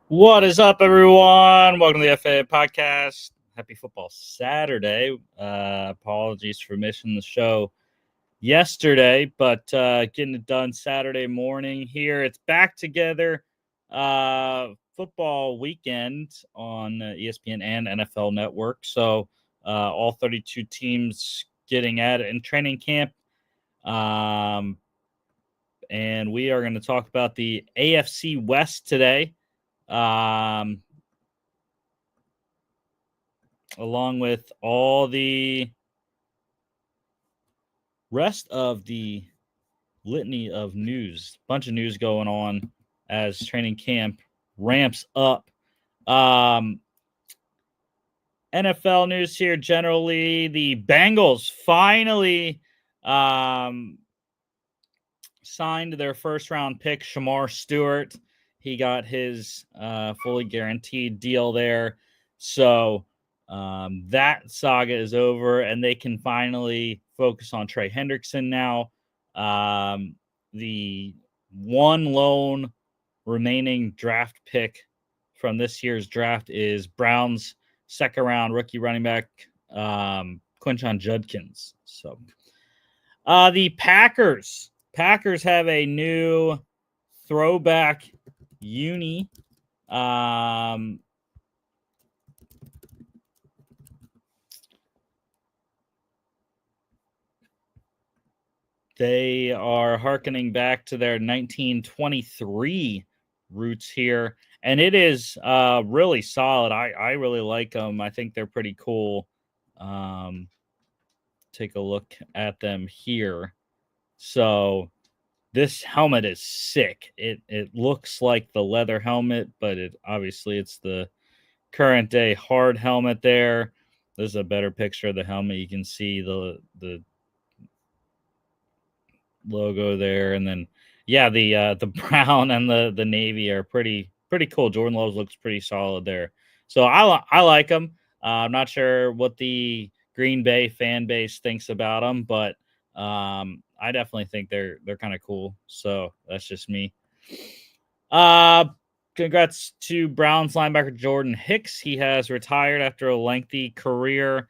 What is up, everyone? Welcome to the FA podcast. Happy Football Saturday. Apologies for missing the show yesterday, but getting it done Saturday morning here. It's back together. Football weekend on ESPN and NFL Network. So all 32 teams getting at it in training camp. And we are going to talk about the AFC West today. Along with all the rest of the litany of news. Bunch of news going on as training camp ramps up. NFL news here generally. The Bengals finally signed their first-round pick, Shamar Stewart. He got his fully guaranteed deal there. So that saga is over, and they can finally focus on Trey Hendrickson now. The one lone remaining draft pick from this year's draft is Browns' second-round rookie running back, Quinshon Judkins. So the Packers have a new throwback uni. They are hearkening back to their 1923 roots here, and it is really solid. I really like them. I think they're pretty cool. Take a look at them here. So this helmet is sick. It looks like the leather helmet, but it's the current day hard helmet there. There's a better picture of the helmet. You can see the logo there, and then the brown and the navy are pretty cool. Jordan Love looks pretty solid there. So I like them. I'm not sure what the Green Bay fan base thinks about them, but I definitely think they're kind of cool. So that's just me. Congrats to Browns linebacker Jordan Hicks. He has retired after a lengthy career.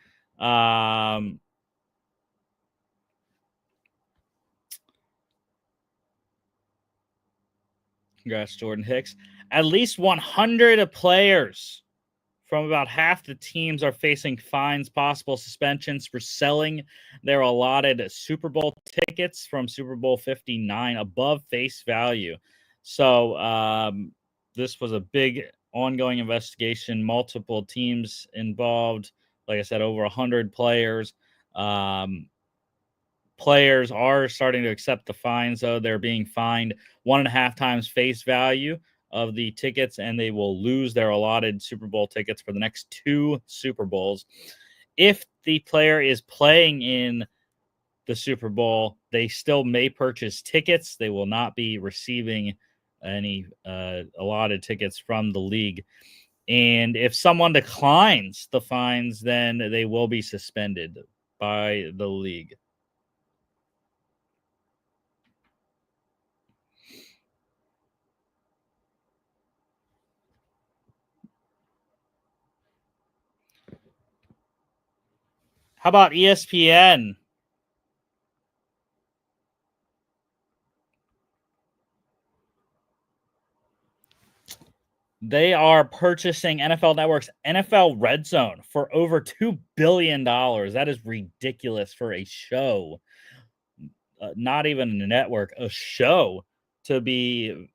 Congrats, Jordan Hicks. At least 100 players from about half the teams are facing fines, possible suspensions for selling their allotted Super Bowl tickets from Super Bowl 59 above face value. So this was a big ongoing investigation. Multiple teams involved. Like I said, over 100 players. Players are starting to accept the fines, though. They're being fined 1.5 times face value of the tickets, and they will lose their allotted Super Bowl tickets for the next 2 Super Bowls. If the player is playing in the Super Bowl, they still may purchase tickets. They will not be receiving any allotted tickets from the league. And if someone declines the fines, then they will be suspended by the league. How about ESPN? They are purchasing NFL Network's NFL Red Zone for over $2 billion. That is ridiculous for a show. Not even a network, a show to be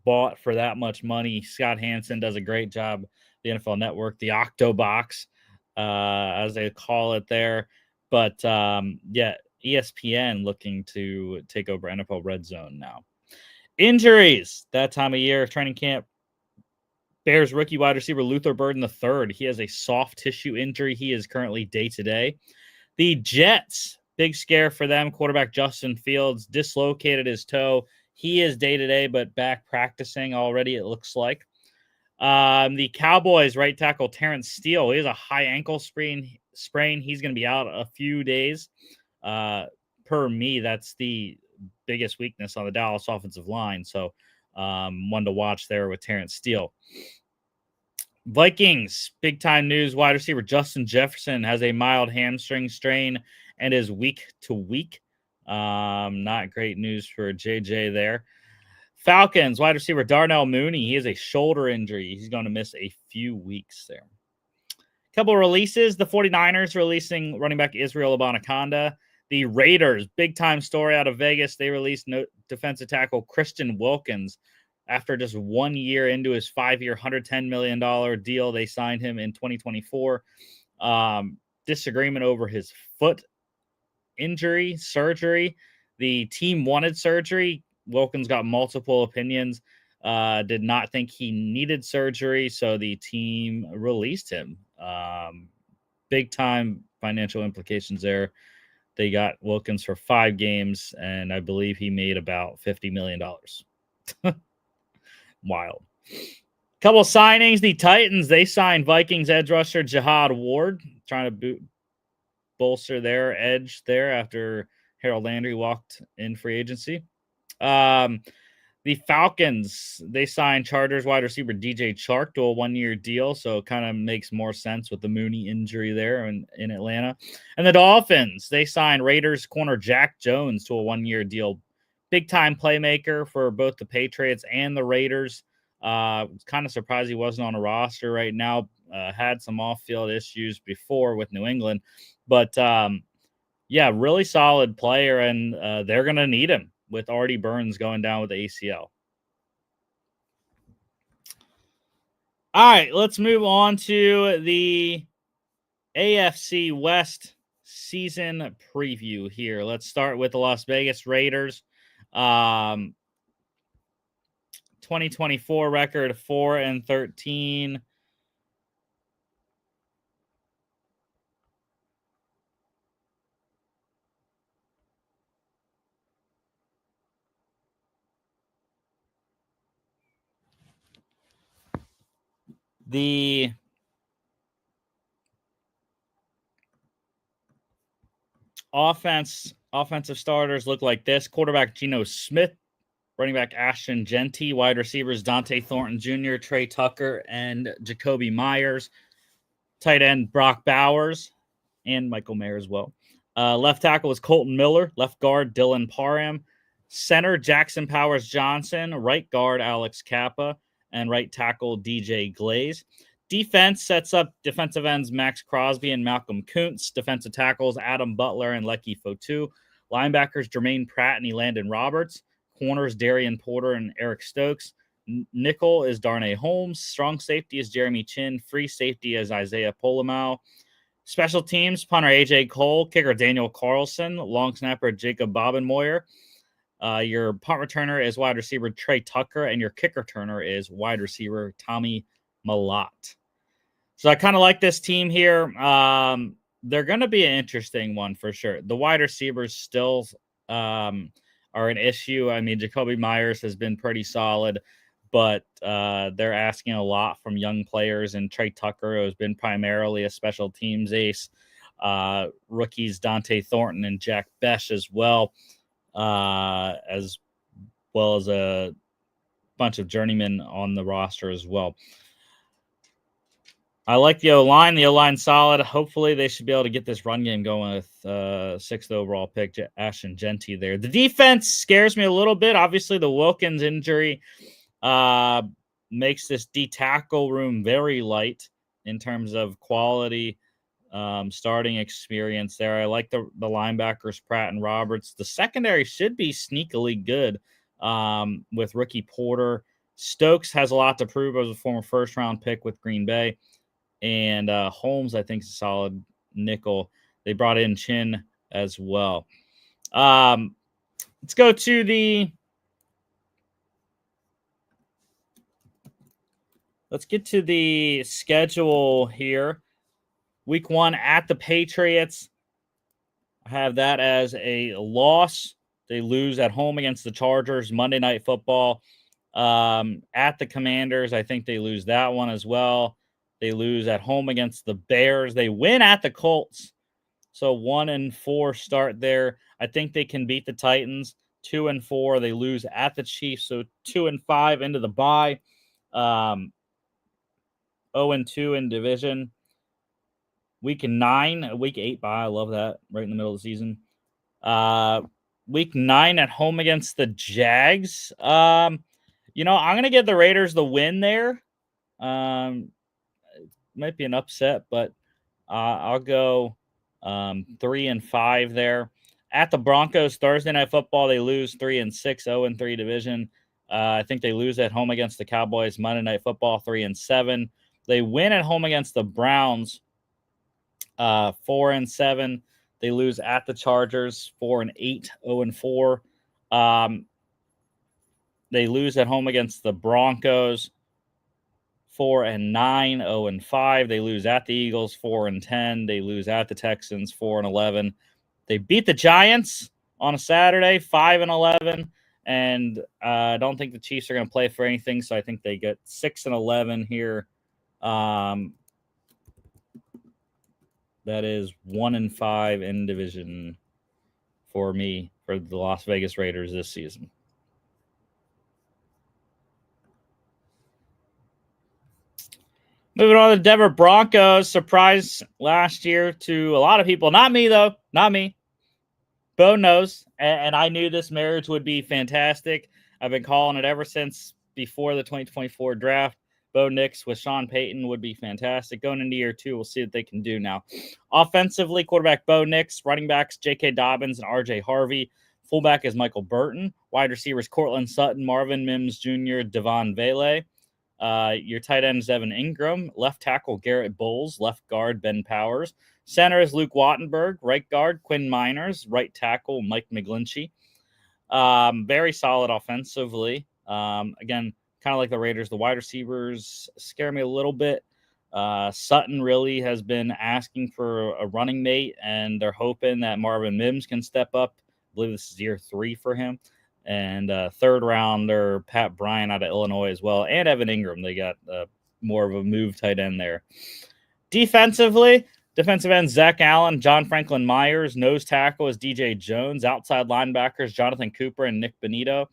bought for that much money. Scott Hansen does a great job. The NFL Network, the Octobox, as they call it there. But ESPN looking to take over NFL Red Zone now. Injuries that time of year, training camp. Bears rookie wide receiver Luther Burden III. He has a soft tissue injury. He is currently day-to-day. The Jets, big scare for them. Quarterback Justin Fields dislocated his toe. He is day-to-day, but back practicing already, it looks like. The Cowboys right tackle Terrence Steele. He has a high ankle sprain. He's going to be out a few days. Per me, that's the biggest weakness on the Dallas offensive line. So One to watch there with Terrence Steele. Vikings, big time news. Wide receiver Justin Jefferson has a mild hamstring strain and is week to week. Not great news for JJ there. Falcons, wide receiver Darnell Mooney. He has a shoulder injury. He's going to miss a few weeks there. Couple releases. The 49ers releasing running back Israel Abanikanda. The Raiders, big time story out of Vegas. They released defensive tackle Christian Wilkins. After just 1 year into his 5-year, $110 million deal, they signed him in 2024. Disagreement over his foot injury, surgery. The team wanted surgery. Wilkins got multiple opinions. Did not think he needed surgery, so the team released him. Big time financial implications there. They got Wilkins for 5 games, and I believe he made about $50 million. Wild. Couple signings. The Titans, they signed Vikings edge rusher Jihad Ward, trying to bolster their edge there after Harold Landry walked in free agency. The Falcons, they signed Chargers wide receiver DJ Chark to a 1-year deal, so it kind of makes more sense with the Mooney injury there in Atlanta. And the Dolphins, they signed Raiders corner Jack Jones to a 1-year deal. Big-time playmaker for both the Patriots and the Raiders. Kind of surprised he wasn't on a roster right now. Had some off-field issues before with New England. But, yeah, really solid player, and they're going to need him with Artie Burns going down with the ACL. All right, let's move on to the AFC West season preview here. Let's start with the Las Vegas Raiders. 2024 record 4-13. The offensive starters look like this. Quarterback Geno Smith, running back Ashton Genty, wide receivers Dante Thornton Jr., Trey Tucker, and Jacoby Myers. Tight end Brock Bowers and Michael Mayer as well. Left tackle was Colton Miller. Left guard Dylan Parham. Center Jackson Powers Johnson. Right guard Alex Kappa. And right tackle DJ Glaze. Defense sets up defensive ends Max Crosby and Malcolm Kuntz. Defensive tackles Adam Butler and Lecky Fotu. Linebackers Jermaine Pratt and Elandon Roberts. Corners Darian Porter and Eric Stokes. Nickel is Darnay Holmes. Strong safety is Jeremy Chin. Free safety is Isaiah Polamalu. Special teams, punter AJ Cole. Kicker Daniel Carlson. Long snapper Jacob Bobenmoyer. Your punt returner is wide receiver Trey Tucker, and your kick returner is wide receiver Tommy Malott. So I kind of like this team here. They're going to be an interesting one for sure. The wide receivers still are an issue. I mean, Jacoby Myers has been pretty solid, but they're asking a lot from young players, and Trey Tucker has been primarily a special teams ace. Rookies Dante Thornton and Jack Besh as well as a bunch of journeymen on the roster as well. I like the O-line. The O-line's solid. Hopefully, they should be able to get this run game going with 6th overall pick, Ashton Genty there. The defense scares me a little bit. Obviously, the Wilkins injury makes this D-tackle room very light in terms of quality, starting experience there. I like the linebackers, Pratt and Roberts. The secondary should be sneakily good with rookie Porter. Stokes has a lot to prove as a former first-round pick with Green Bay. And Holmes, I think, is a solid nickel. They brought in Chin as well. Let's go to let's get to the schedule here. Week 1 at the Patriots. I have that as a loss. They lose at home against the Chargers. Monday Night Football. At the Commanders, I think they lose that one as well. They lose at home against the Bears. They win at the Colts. So 1-4 start there. I think they can beat the Titans. 2-4. They lose at the Chiefs, so 2-5 into the bye. 0-2 in division. Week 9, week 8 bye. I love that. Right in the middle of the season. Week 9 at home against the Jags. I'm gonna give the Raiders the win there. Might be an upset, but I'll go 3-5 there. At the Broncos, Thursday Night Football, they lose 3-6, 0-3 division. I think they lose at home against the Cowboys. Monday Night Football, 3-7. They win at home against the Browns, 4-7. They lose at the Chargers, 4-8, 0-4. They lose at home against the Broncos, 4-9, 0-5. They lose at the Eagles, 4-10. They lose at the Texans, 4-11. They beat the Giants on a Saturday, 5-11. And I don't think the Chiefs are going to play for anything, so I think they get 6-11 here. That is 1-5 in division for me for the Las Vegas Raiders this season. Moving on to the Denver Broncos. Surprise last year to a lot of people. Not me, though. Not me. Bo knows, and I knew this marriage would be fantastic. I've been calling it ever since before the 2024 draft. Bo Nix with Sean Payton would be fantastic. Going into year 2, we'll see what they can do now. Offensively, quarterback Bo Nix, running backs J.K. Dobbins and R.J. Harvey. Fullback is Michael Burton. Wide receivers Cortland Sutton, Marvin Mims Jr., Devon Vele. Your tight end is Evan Ingram. Left tackle Garrett Bowles. Left guard Ben Powers. Center is Luke Wattenberg. Right guard Quinn Miners. Right tackle Mike McGlinchey. Very solid offensively. Again, kind of like the Raiders, the wide receivers scare me a little bit. Sutton really has been asking for a running mate, and they're hoping that Marvin Mims can step up. I believe this is year 3 for him. And third rounder Pat Bryant out of Illinois as well, and Evan Ingram. They got more of a move tight end there. Defensively, defensive end Zach Allen, John Franklin Myers. Nose tackle is DJ Jones. Outside linebackers Jonathan Cooper and Nick Benito.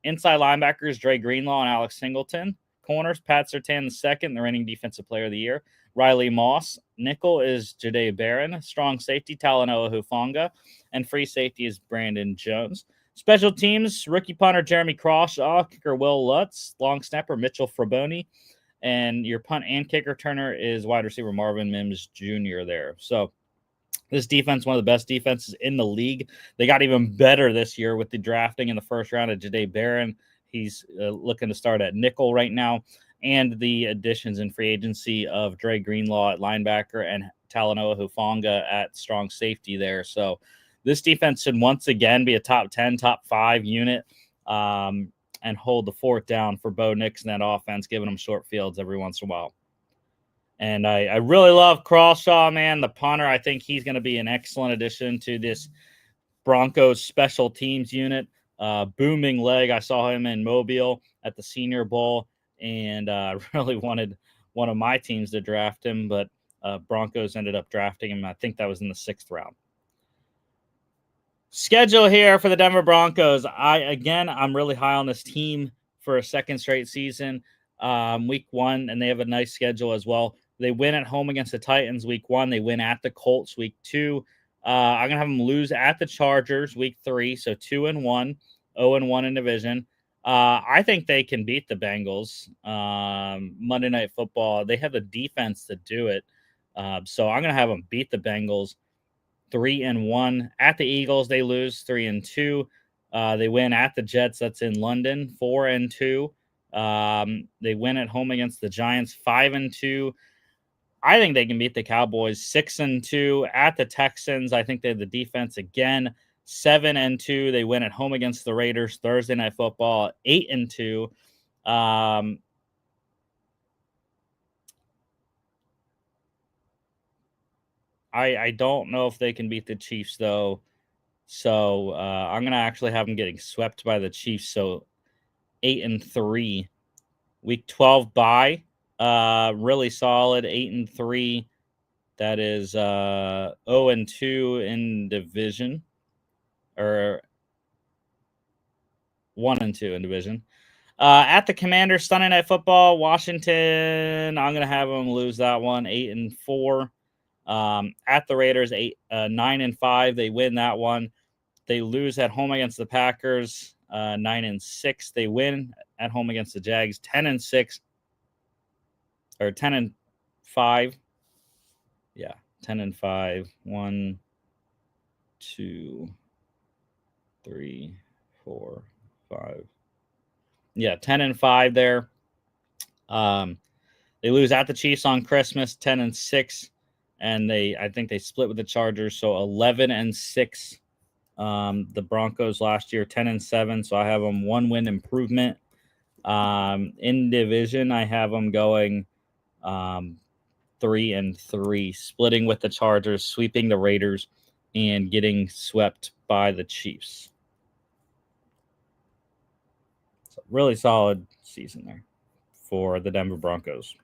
Inside linebackers Dre Greenlaw and Alex Singleton. Corners Pat Surtain II, the reigning defensive player of the year. Riley Moss. Nickel is Jade Barron. Strong safety Talanoa Hufanga. And free safety is Brandon Jones. Special teams, rookie punter Jeremy Crawshaw, kicker Will Lutz, long snapper Mitchell Fraboni, and your punt and kicker turner is wide receiver Marvin Mims Jr. there. So this defense, one of the best defenses in the league. They got even better this year with the drafting in the first round of Jade Barron. He's looking to start at nickel right now, and the additions in free agency of Dre Greenlaw at linebacker and Talanoa Hufanga at strong safety there. So this defense should once again be a top 10, top 5 unit and hold the fort down for Bo Nix and that offense, giving them short fields every once in a while. And I really love Crawshaw, man, the punter. I think he's going to be an excellent addition to this Broncos special teams unit. Booming leg. I saw him in Mobile at the Senior Bowl, and really wanted one of my teams to draft him, but Broncos ended up drafting him. I think that was in the 6th round. Schedule here for the Denver Broncos. I'm really high on this team for a second straight season. Week 1, and they have a nice schedule as well. They win at home against the Titans week 1. They win at the Colts week 2. I'm going to have them lose at the Chargers week 3, so 2-1, 0-1 in division. I think they can beat the Bengals. Monday Night Football, they have the defense to do it. So I'm going to have them beat the Bengals. 3-1 at the Eagles. They lose 3-2. They win at the Jets. That's in London. 4-2. They win at home against the Giants. 5-2. I think they can beat the Cowboys. 6-2 at the Texans. I think they have the defense again. 7-2. They win at home against the Raiders. Thursday Night Football. 8-2. I don't know if they can beat the Chiefs, though. So I'm going to actually have them getting swept by the Chiefs. So 8-3. Week 12 bye. Really solid. 8-3. That is 0-2 in division. Or 1-2 in division. At the Commanders, Sunday Night Football, Washington. I'm gonna have them lose that one, 8-4. At the Raiders, 9-5. They win that one. They lose at home against the Packers, 9-6. They win at home against the Jags, 10-6 or 10-5. Yeah, 10-5. 1, 2, 3, 4, 5. Yeah, 10-5 there. They lose at the Chiefs on Christmas, 10-6, and I think they split with the Chargers, so 11-6. The Broncos last year 10-7, so I have them 1-win improvement. In division, I have them going 3-3, splitting with the Chargers, sweeping the Raiders, and getting swept by the Chiefs. So really solid season there for the Denver Broncos.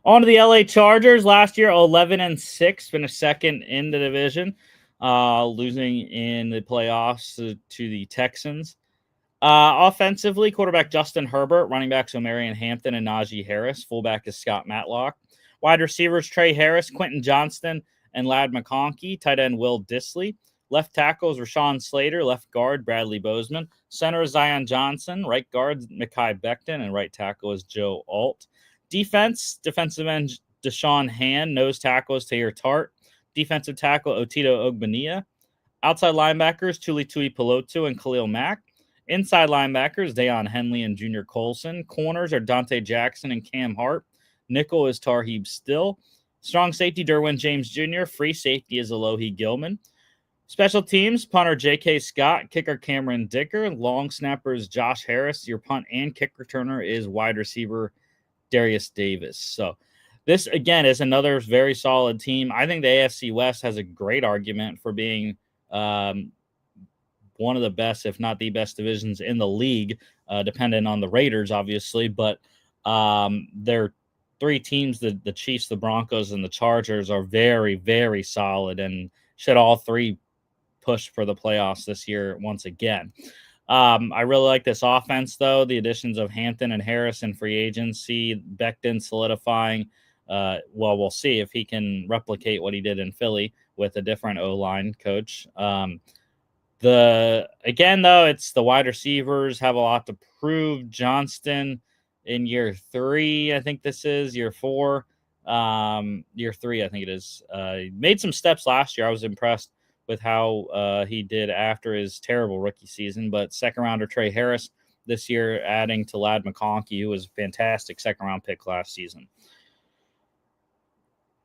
On to the LA Chargers. Last year, 11-6, finished second in the division, losing in the playoffs to the Texans. Offensively, quarterback Justin Herbert, running backs Omarion Hampton and Najee Harris, fullback is Scott Matlock, wide receivers Trey Harris, Quentin Johnston, and Ladd McConkey, tight end Will Dissly, left tackles Rashawn Slater, left guard Bradley Bozeman, center Zion Johnson, right guard Mekhi Becton, and right tackle is Joe Alt. Defensive end Deshaun Hand, nose tackle is Tahir Tart, defensive tackle Otito Ogbania, outside linebackers Tuli Pelotu and Khalil Mack, inside linebackers Deion Henley and Junior Colson, corners are Dante Jackson and Cam Hart, nickel is Tarheeb Still, strong safety Derwin James Jr., free safety is Alohi Gilman, special teams punter J.K. Scott, kicker Cameron Dicker, long snappers Josh Harris, your punt and kick returner is wide receiver Darius Davis. So this, again, is another very solid team. I think the AFC West has a great argument for being one of the best, if not the best divisions in the league, depending on the Raiders, obviously. But their three teams, the Chiefs, the Broncos, and the Chargers, are very, very solid and should all three push for the playoffs this year once again. I really like this offense, though. The additions of Hampton and Harris in free agency, Becton solidifying. We'll see if he can replicate what he did in Philly with a different O-line coach. Though, it's the wide receivers have a lot to prove. Johnston in year 3, I think this is year 4. Year 3, I think it is. Made some steps last year. I was impressed with how he did after his terrible rookie season. But second rounder Trey Harris this year, adding to Ladd McConkey, who was a fantastic second round pick last season.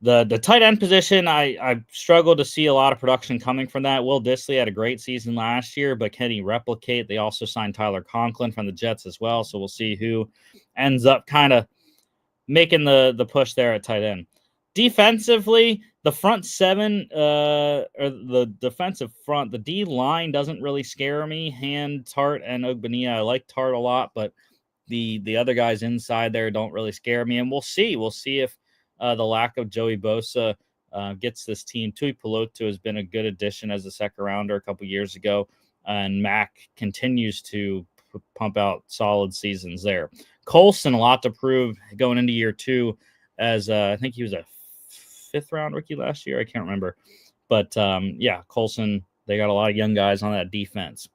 The tight end position, I struggled to see a lot of production coming from that. Will Dissly had a great season last year, but can he replicate? They also signed Tyler Conklin from the Jets as well, so we'll see who ends up kind of making the push there at tight end. Defensively, the front seven, or the defensive front, the D line doesn't really scare me. Hand, Tart, and Ogbania. I like Tart a lot, but the other guys inside there don't really scare me. And we'll see. We'll see if the lack of Joey Bosa gets this team. Tui Pelotu has been a good addition as a second rounder a couple years ago, and Mac continues to pump out solid seasons there. Colson, a lot to prove going into year 2, as I think he was a 5th round rookie last year. I can't remember. But Colson, they got a lot of young guys on that defense.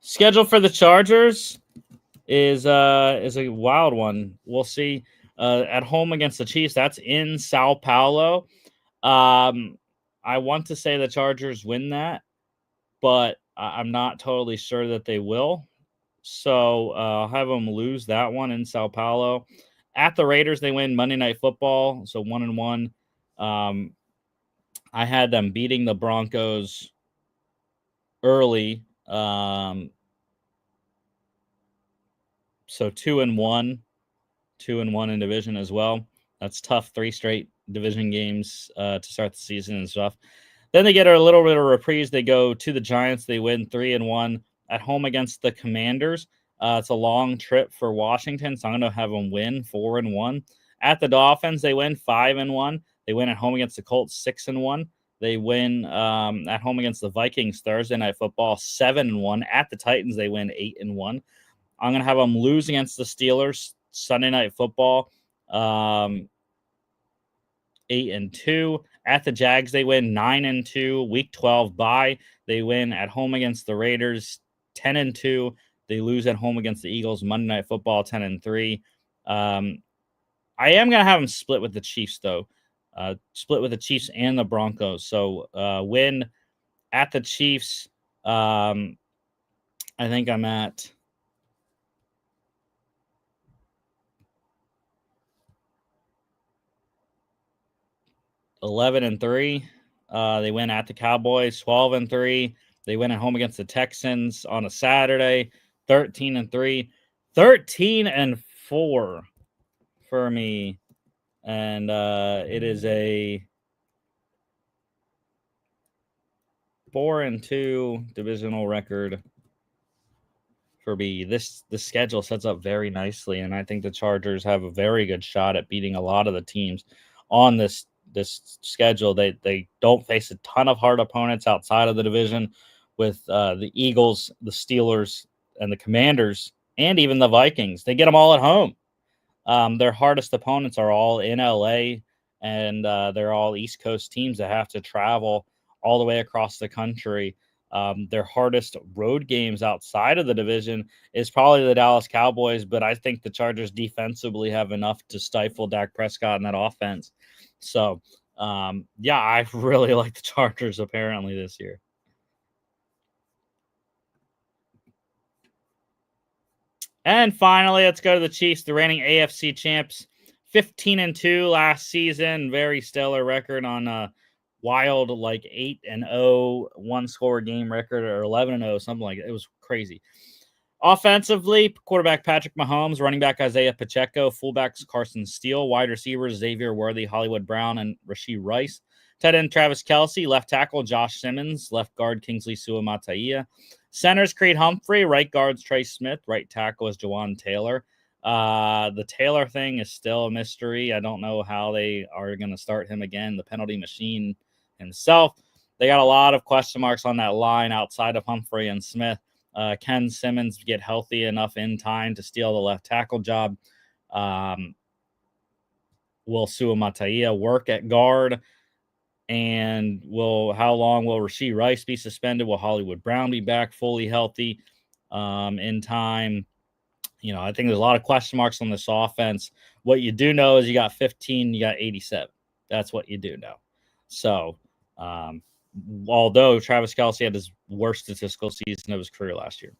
Schedule for the Chargers is a wild one. We'll see. At home against the Chiefs, that's in Sao Paulo. I want to say the Chargers win that, but I'm not totally sure that they will. So I'll have them lose that one in Sao Paulo. At the Raiders, they win Monday Night Football, so 1-1. I had them beating the Broncos early. So 2-1, 2-1 in division as well. That's tough. 3 straight division games to start the season and stuff. Then they get a little bit of reprise. They go to the Giants. They win 3-1 at home against the Commanders. It's a long trip for Washington, so I'm going to have them win 4-1. At the Dolphins, they win 5-1. They win at home against the Colts 6-1. They win at home against the Vikings Thursday Night Football, 7-1. At the Titans, they win 8-1. I'm gonna have them lose against the Steelers Sunday Night Football, 8-2. At the Jags, they win 9-2. Week 12 bye. They win at home against the Raiders, 10-2. They lose at home against the Eagles Monday Night Football, 10-3. I am gonna have them split with the Chiefs though. Split with the Chiefs and the Broncos. So win at the Chiefs. I think I'm at 11-3. They win at the Cowboys, 12-3. They win at home against the Texans on a Saturday, 13-3. 13-4 for me. And it is a 4-2 divisional record for me. The schedule sets up very nicely, and I think the Chargers have a very good shot at beating a lot of the teams on this schedule. They don't face a ton of hard opponents outside of the division, with the Eagles, the Steelers, and the Commanders, and even the Vikings. They get them all at home. Their hardest opponents are all in LA, and they're all East Coast teams that have to travel all the way across the country. Their hardest road games outside of the division is probably the Dallas Cowboys, but I think the Chargers defensively have enough to stifle Dak Prescott in that offense. So, yeah, I really like the Chargers apparently this year. And finally, let's go to the Chiefs, the reigning AFC champs, 15-2 last season. Very stellar record on a wild, like 8-0 one-score game record, or 11-0, something like that. It was crazy. Offensively, quarterback Patrick Mahomes, running back Isaiah Pacheco, fullbacks Carson Steele, wide receivers Xavier Worthy, Hollywood Brown, and Rashee Rice. Tight end Travis Kelce, left tackle Josh Simmons, left guard Kingsley Suamataia. Centers Creed Humphrey, right guards Trey Smith, right tackle is Jawan Taylor. The Taylor thing is still a mystery. I don't know how they are going to start him again. The penalty machine himself. They got a lot of question marks on that line outside of Humphrey and Smith. Can Simmons get healthy enough in time to steal the left tackle job? Will Suamataia work at guard? And how long will Rashee Rice be suspended? Will Hollywood Brown be back fully healthy in time? You know, I think there's a lot of question marks on this offense. What you do know is you got 15, you got 87. That's what you do know. So, although Travis Kelce had his worst statistical season of his career last year.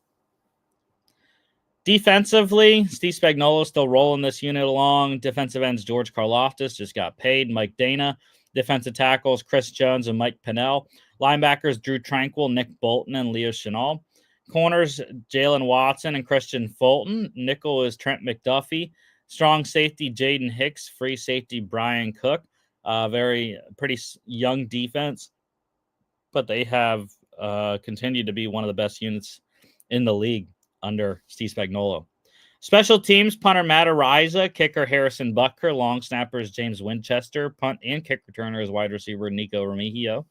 Defensively, Steve Spagnuolo still rolling this unit along. Defensive ends George Karlaftis just got paid. Mike Dana. Defensive tackles Chris Jones and Mike Pennell. Linebackers Drew Tranquil, Nick Bolton, and Leo Chenal. Corners Jalen Watson and Christian Fulton. Nickel is Trent McDuffie. Strong safety Jaden Hicks. Free safety Brian Cook. Pretty young defense, but they have continued to be one of the best units in the league under Steve Spagnuolo. Special teams, punter Matt Ariza, kicker Harrison Butker, long snappers James Winchester, punt and kick returner is wide receiver Nico Remigio.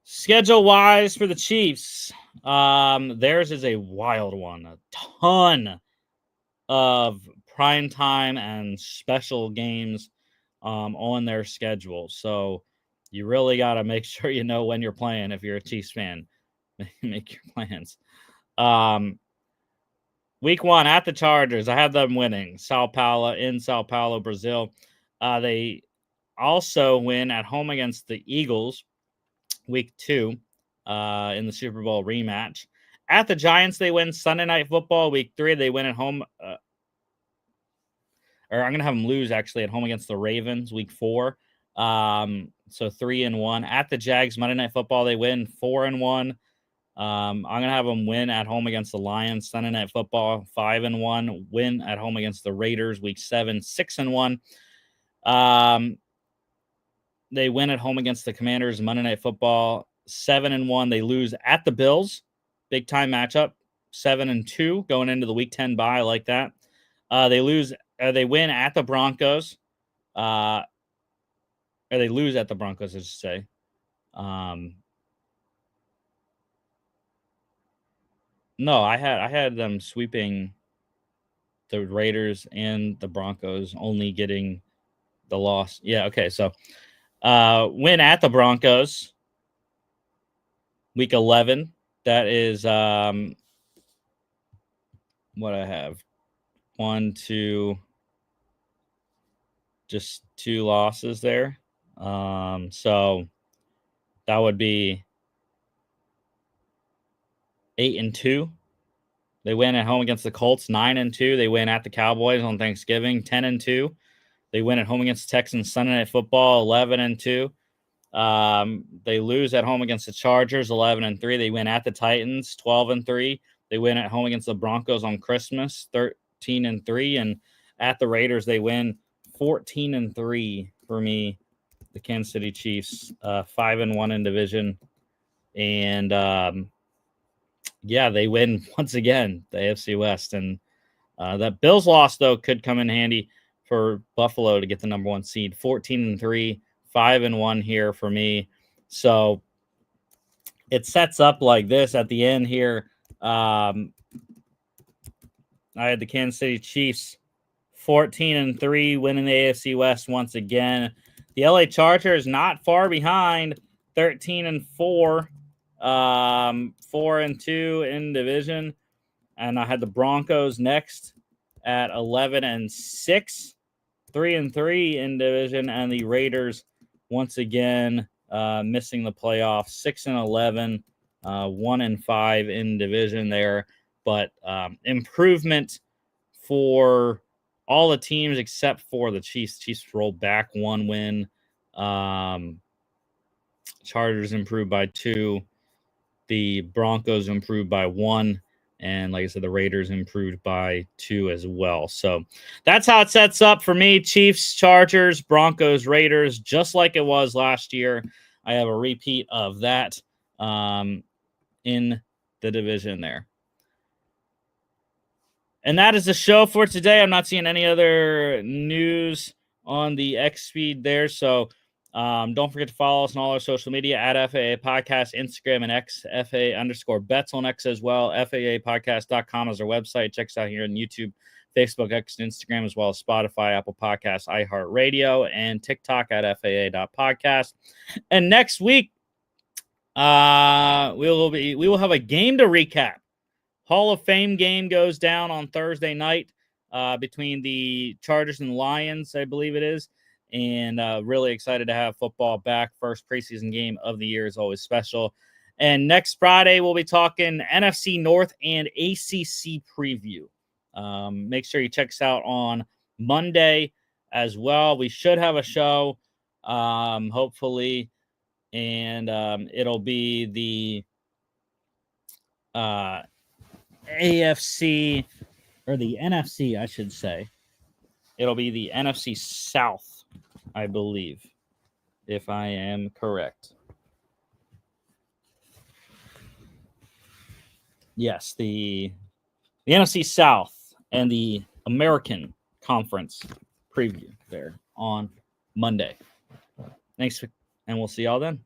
Schedule-wise for the Chiefs, theirs is a wild one. A ton of primetime and special games on their schedule. So you really got to make sure you know when you're playing if you're a Chiefs fan. Make your plans. Week 1 at the Chargers. I have them winning. Sao Paulo, Brazil. They also win at home against the Eagles. Week 2 in the Super Bowl rematch. At the Giants, they win Sunday Night Football. Week 3, they win at home. Or I'm going to have them lose, actually, at home against the Ravens. Week 4. So 3-1. At the Jags, Monday Night Football, they win 4-1. I'm going to have them win at home against the Lions. Sunday Night Football, 5-1. Win at home against the Raiders, Week 7, 6-1. They win at home against the Commanders, Monday Night Football, 7-1. They lose at the Bills, big time matchup, 7-2 going into the Week 10 bye. I like that. They win at the Broncos, Or they lose at the Broncos, I should say. No, I had them sweeping the Raiders and the Broncos, only getting the loss. Yeah, okay. So win at the Broncos, week 11. That is what I have. 1, 2, just 2 losses there. So that would be 8-2. They win at home against the Colts. 9-2. They win at the Cowboys on Thanksgiving. 10-2. They win at home against the Texans Sunday Night Football. 11-2. They lose at home against the Chargers. 11-3. They win at the Titans. 12-3. They win at home against the Broncos on Christmas. 13-3. And at the Raiders, they win 14-3 for me. The Kansas City Chiefs, 5-1 in division. And yeah, they win once again, the AFC West. And that Bills loss, though, could come in handy for Buffalo to get the number 1 seed. 14-3, 5-1 here for me. So it sets up like this at the end here. I had the Kansas City Chiefs 14-3, winning the AFC West once again. The LA Chargers not far behind, 13-4, 4-2 in division. And I had the Broncos next at 11-6, 3-3 in division, and the Raiders once again missing the playoffs, 6-11, 1-5 in division there. But improvement for all the teams except for the Chiefs. Chiefs rolled back 1 win. Chargers improved by 2. The Broncos improved by 1. And like I said, the Raiders improved by 2 as well. So that's how it sets up for me. Chiefs, Chargers, Broncos, Raiders, just like it was last year. I have a repeat of that in the division there. And that is the show for today. I'm not seeing any other news on the X feed there. So don't forget to follow us on all our social media at FAA Podcast, Instagram and X, FA_bets on X as well. FAApodcast.com is our website. Check us out here on YouTube, Facebook, X, and Instagram, as well as Spotify, Apple Podcasts, iHeartRadio, and TikTok at FAA.podcast. And next week, we will have a game to recap. Hall of Fame game goes down on Thursday night between the Chargers and Lions, I believe it is. And really excited to have football back. First preseason game of the year is always special. And next Friday, we'll be talking NFC North and ACC preview. Make sure you check us out on Monday as well. We should have a show, hopefully. And it'll be the AFC, or the NFC, I should say. It'll be the NFC South, I believe, if I am correct. Yes, the NFC South and the American Conference preview there on Monday. Thanks, and we'll see y'all then.